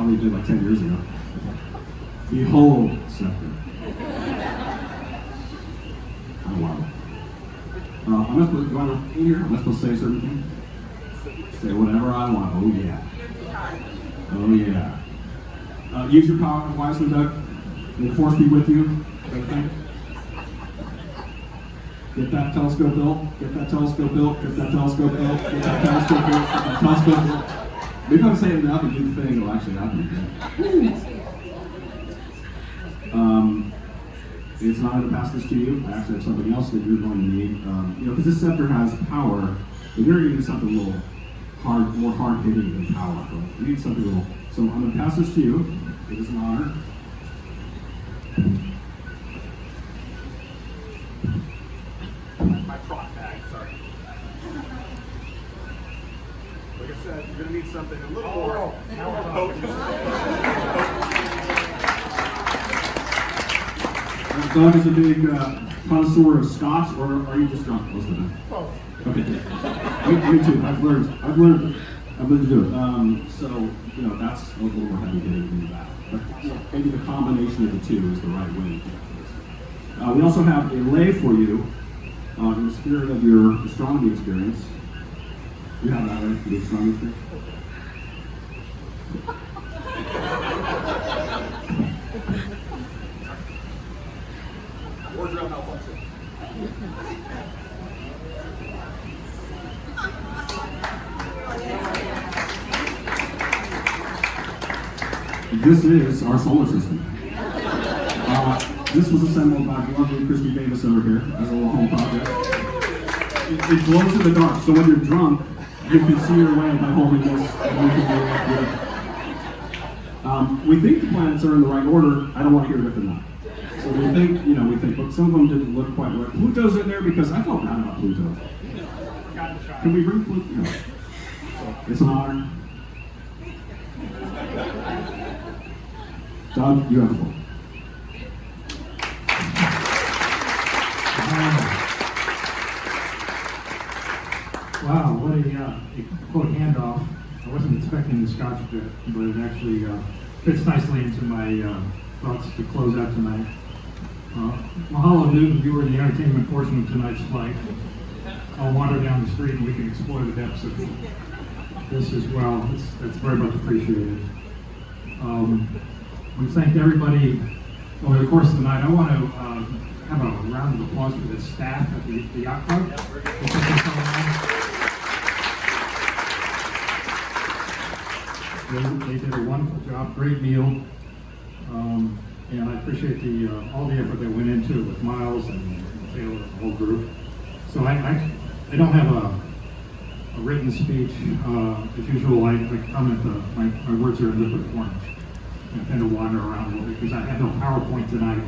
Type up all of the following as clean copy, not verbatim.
probably did like 10 years ago. Behold, scepter. I love it. Am I supposed to go on in here? Am I supposed to say a certain thing? Say whatever I want. Oh yeah. Oh yeah. Use your power wisely, Doug. May the force be with you. Okay. Get that telescope built. Get that telescope built. Get that telescope built. Get that telescope built. Get that telescope built. Maybe if I'm saying enough and do the thing, it'll actually happen. It's an honor to pass this to you. I actually have something else that you're going to need. Because this scepter has power, but you're going to need something a little hard, more hard-hitting than power. You need something a little. So I'm going to pass this to you. It is an honor. My prop bag, sorry. Like I said, you're going to need something a little more potent. Doug is a big connoisseur of scotch, or are you just drunk most of the time? Both. Okay. Me too. I've learned to do it. So that's a little more heavy hitting than that. But maybe the combination of the two is the right way. We also have a lei for you in the spirit of your astronomy experience. You have that, right? The astronomy experience. Wardrobe malfunction. This is our solar system. This was assembled by the lovely Christy Davis over here as a little home project. It glows in the dark, so when you're drunk, you can see your way by holding this, and you can do it. We think the planets are in the right order. I don't want to hear if they're not. So we think, but some of them didn't look quite right. Pluto's in there because I felt bad about Pluto. Can we bring Pluto? No. It's an honor. Doug, you have the floor. Wow, what a quote handoff. I wasn't expecting the scotch bit, but it actually fits nicely into my thoughts to close out tonight. Mahalo Newton, you were the entertainment portion of tonight's flight. I'll wander down the street and we can explore the depths of this as well. That's very much appreciated. We thanked everybody over the course of the night. I want to have a round of applause for the staff at the Yacht Club. They did a wonderful job, great meal. And I appreciate all the effort that went into it with Miles and Taylor and the whole group. So I don't have a written speech. As usual, I comment my words are in liquid form. I tend to wander around a little bit because I have no PowerPoint tonight.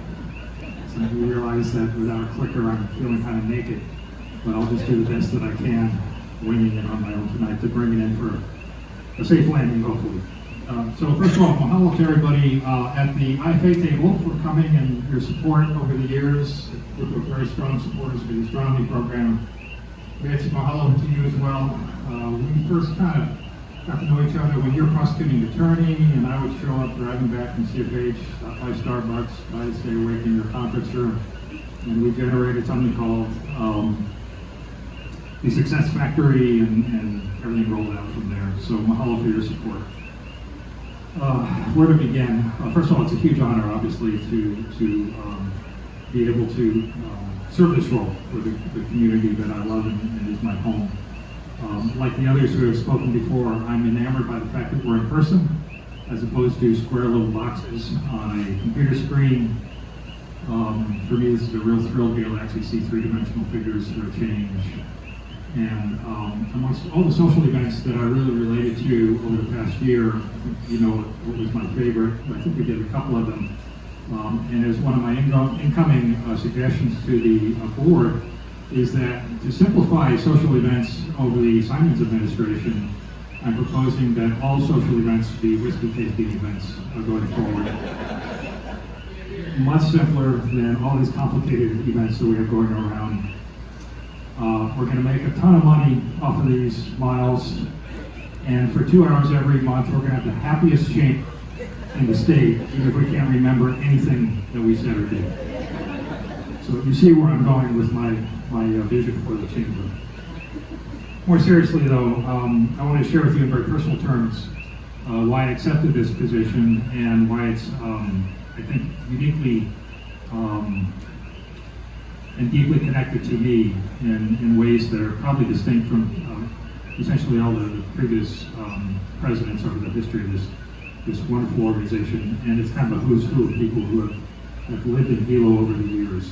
So I realize that without a clicker, I'm feeling kind of naked. But I'll just do the best that I can, winging it on my own tonight to bring it in for a safe landing, hopefully. So first of all, mahalo to everybody at the IFA table for coming and your support over the years. We're very strong supporters of the astronomy program. Rich, mahalo to you as well. We first kind of got to know each other when you're a prosecuting attorney, and I would show up driving back from CFH, stop by Starbucks, try to stay awake in your conference room, and we generated something called the Success Factory, and everything rolled out from there. So mahalo for your support. Where to begin? First of all, it's a huge honor, obviously, to be able to serve this role for the community that I love and is my home. Like the others who have spoken before, I'm enamored by the fact that we're in person, as opposed to square little boxes on a computer screen. For me, this is a real thrill to be able to actually see three-dimensional figures for a change. And amongst all the social events that I really related to over the past year, what was my favorite? I think we did a couple of them. And as one of my incoming suggestions to the board is that to simplify social events over the Simons administration, I'm proposing that all social events be whiskey tasting events going forward. Much simpler than all these complicated events that we have going around. We're going to make a ton of money off of these miles, and for 2 hours every month, we're going to have the happiest in the state, even if we can't remember anything that we said or did. So you see where I'm going with my vision for the chamber. More seriously, though, I want to share with you in very personal terms why I accepted this position and why it's, I think, uniquely and deeply connected to me in ways that are probably distinct from essentially all the previous presidents over the history of this wonderful organization. And it's kind of a who's who of people who have lived in Hilo over the years.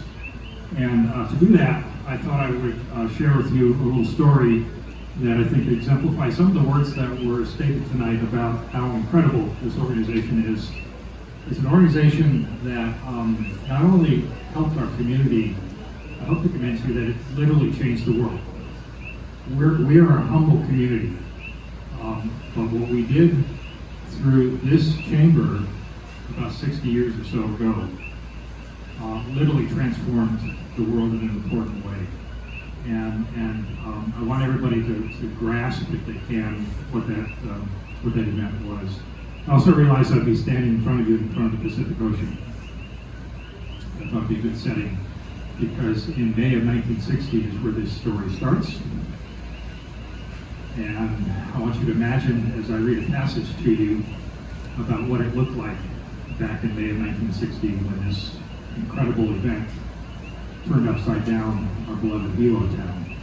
And to do that, I thought I would share with you a little story that I think exemplifies some of the words that were stated tonight about how incredible this organization is. It's an organization that not only helped our community, I hope to convince you that it literally changed the world. We are a humble community, but what we did through this chamber about 60 years or so ago literally transformed the world in an important way. And I want everybody to grasp, if they can, what that event was. I also realized I'd be standing in front of you in front of the Pacific Ocean. I thought it'd be a good setting because in May of 1960 is where this story starts. And I want you to imagine as I read a passage to you about what it looked like back in May of 1960 when this incredible event turned upside down our beloved Hilo town.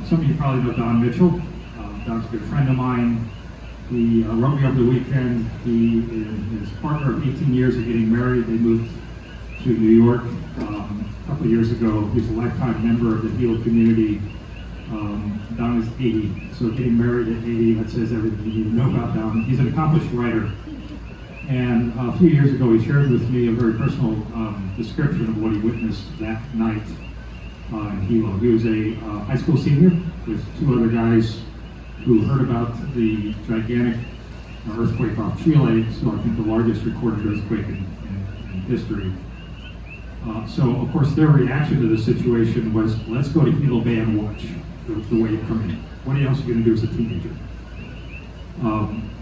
Some of you probably know Don Mitchell. Don's a good friend of mine. He wrote me over the weekend. He and his partner of 18 years of getting married. They moved to New York a couple of years ago. He's a lifetime member of the Hilo community. Don is 80, so getting married at 80, that says everything you need to know about Don. He's an accomplished writer. And a few years ago, he shared with me a very personal description of what he witnessed that night in Hilo. He was a high school senior with two other guys who heard about the gigantic earthquake off Chile, so I think the largest recorded earthquake in history. So, of course, their reaction to the situation was, let's go to Hilo Bay and watch the wave come in. What else are you going to do as a teenager?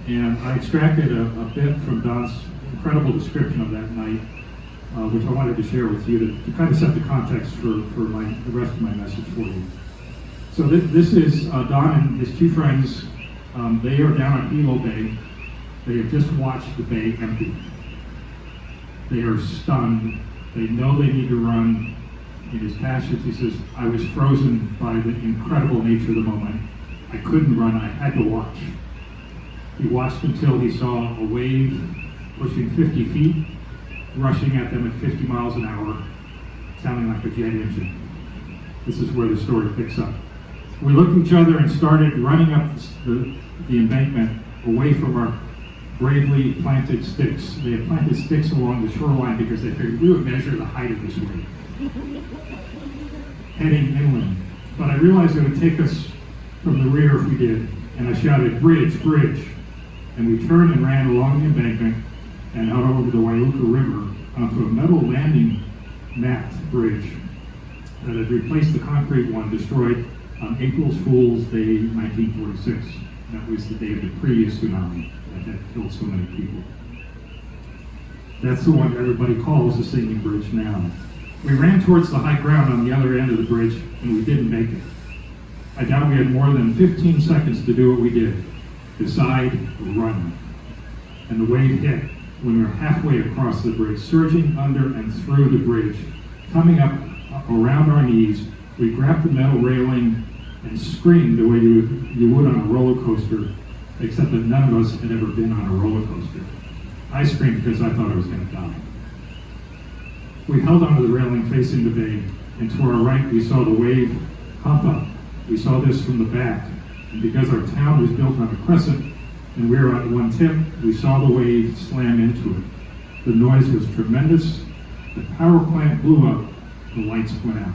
And I extracted a bit from Don's incredible description of that night, which I wanted to share with you to kind of set the context for the rest of my message for you. So this is Don and his two friends. They are down at Hilo Bay. They have just watched the bay empty. They are stunned. They know they need to run. In his passage, he says, I was frozen by the incredible nature of the moment. I couldn't run. I had to watch. He watched until he saw a wave pushing 50 feet, rushing at them at 50 miles an hour, sounding like a jet engine. This is where the story picks up. We looked at each other and started running up the embankment away from our bravely planted sticks. They had planted sticks along the shoreline because they figured we would measure the height of this wave, heading inland. But I realized it would take us from the rear if we did, and I shouted, bridge, bridge. And we turned and ran along the embankment and out over the Wailuka River onto a metal landing mat bridge that had replaced the concrete one destroyed on April Fool's Day 1946. That was the day of the previous tsunami that had killed so many people. That's the one everybody calls the Singing Bridge now. We ran towards the high ground on the other end of the bridge, and we didn't make it. I doubt we had more than 15 seconds to do what we did. Decide, run. And the wave hit when we were halfway across the bridge, surging under and through the bridge. Coming up around our knees, we grabbed the metal railing and screamed the way you would on a roller coaster, except that none of us had ever been on a roller coaster. I screamed because I thought I was going to die. We held onto the railing facing the bay, and to our right we saw the wave hop up. We saw this from the back, and because our town was built on a crescent and we were at one tip, we saw the wave slam into it. The noise was tremendous. The power plant blew up. The lights went out.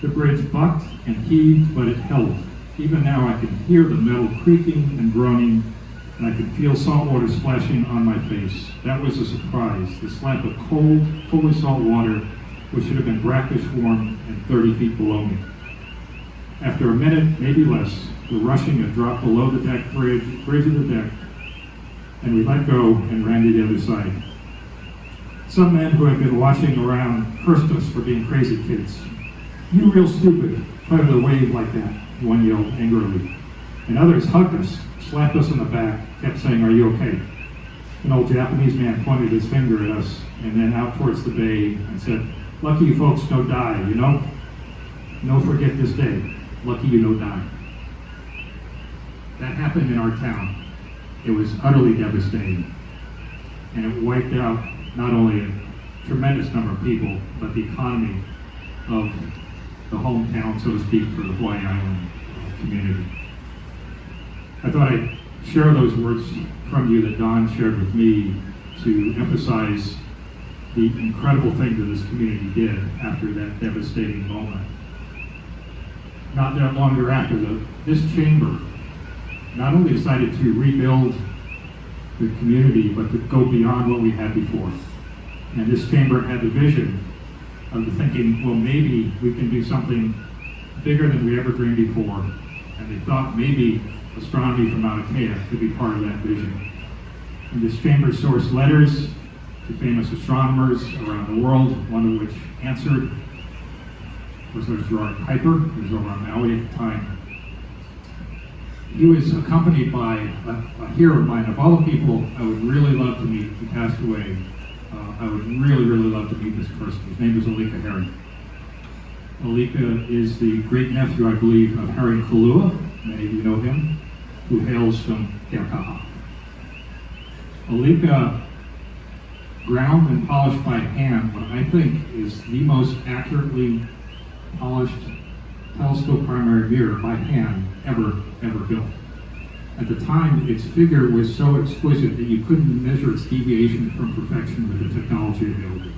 The bridge bucked and heaved, but it held. Even now I can hear the metal creaking and groaning, and I could feel salt water splashing on my face. That was a surprise. The slap of cold, fully salt water, which should have been brackish warm and 30 feet below me. After a minute, maybe less, the rushing had dropped below the deck bridge of the deck, and we let go and ran to the other side. Some men who had been watching around cursed us for being crazy kids. "You real stupid, try to wave like that," one yelled angrily. And others hugged us, slapped us on the back, kept saying, "Are you okay?" An old Japanese man pointed his finger at us and then out towards the bay and said, "Lucky you folks no die, you know? No forget this day. Lucky you no die." That happened in our town. It was utterly devastating. And it wiped out not only a tremendous number of people, but the economy of the hometown, so to speak, for the Hawaii Island community. I thought I'd share those words from you that Don shared with me to emphasize the incredible thing that this community did after that devastating moment. Not that long thereafter, this chamber not only decided to rebuild the community, but to go beyond what we had before. And this chamber had the vision of the thinking, well, maybe we can do something bigger than we ever dreamed before. And they thought maybe astronomy from Mauna Kea could be part of that vision. And this chamber sourced letters to famous astronomers around the world, one of which answered was Gerard Kuiper, who was over on Maui at the time. He was accompanied by a hero of mine. Of all the people I would really love to meet, he passed away. I would really, really love to meet this person. His name is Alika Herring. Alika is the great nephew, I believe, of Herring Kulua. Many of you know him, who hails from Keakaha. Alika ground and polished by hand what I think is the most accurately polished telescope primary mirror by hand ever built. At the time, its figure was so exquisite that you couldn't measure its deviation from perfection with the technology available.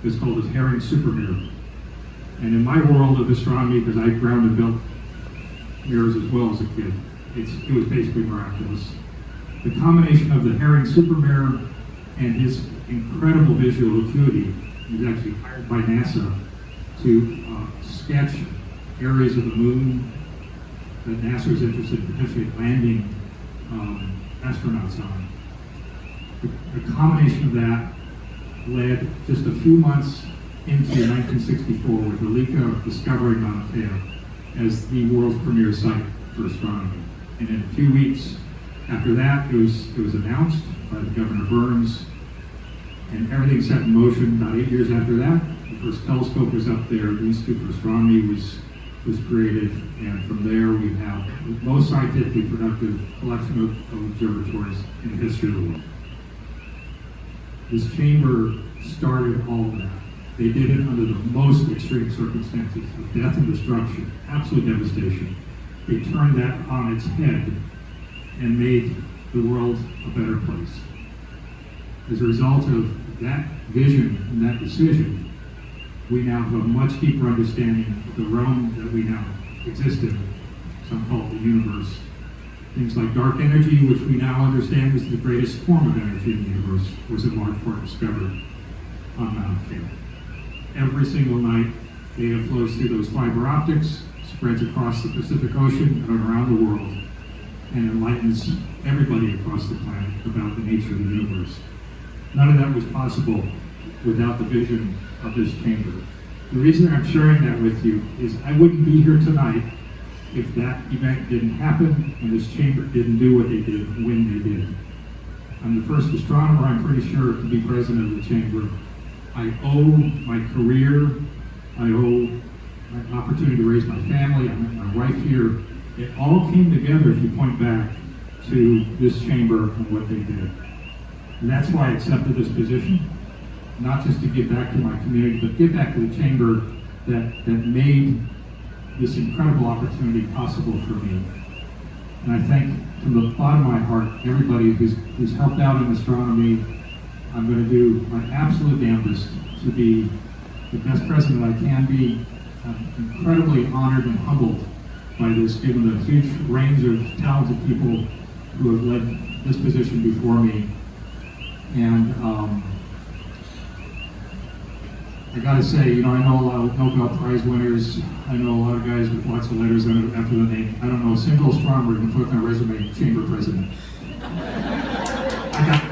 It's called a Herring Super Mirror. And in my world of astronomy, because I ground and built mirrors as well as a kid, it was basically miraculous. The combination of the Herring Super Mirror and his incredible visual acuity, he was actually hired by NASA to sketch areas of the moon that NASA was interested in potentially landing astronauts on. The combination of that led just a few months into 1964 with Alika discovering Mauna Kea as the world's premier site for astronomy. And in a few weeks after that, it was announced by the Governor Burns, and everything set in motion. About 8 years after that, the first telescope was up there. The Institute for Astronomy was created, and from there we have the most scientifically productive collection of observatories in the history of the world. This chamber started all of that. They did it under the most extreme circumstances of death and destruction, absolute devastation. They turned that on its head and made the world a better place. As a result of that vision and that decision, we now have a much deeper understanding of the realm that we now exist in, some call it the universe. Things like dark energy, which we now understand is the greatest form of energy in the universe, was in large part discovered on Mauna Kea. Every single night, data flows through those fiber optics, spreads across the Pacific Ocean and around the world, and enlightens everybody across the planet about the nature of the universe. None of that was possible without the vision of this chamber. The reason I'm sharing that with you is I wouldn't be here tonight if that event didn't happen and this chamber didn't do what they did when they did. I'm the first astronomer, I'm pretty sure, to be president of the chamber. I owe my career, I owe my opportunity to raise my family, I met my wife here. It all came together, if you point back, to this chamber and what they did. And that's why I accepted this position, not just to give back to my community, but give back to the chamber that made this incredible opportunity possible for me. And I thank from the bottom of my heart everybody who's helped out in astronomy. I'm going to do my absolute damnedest to be the best president I can be. I'm incredibly honored and humbled by this, given the huge range of talented people who have led this position before me. And I gotta say, I know a lot of Nobel Prize winners. I know a lot of guys with lots of letters after the name. I don't know a single astronomer who can put on their resume chamber president. I got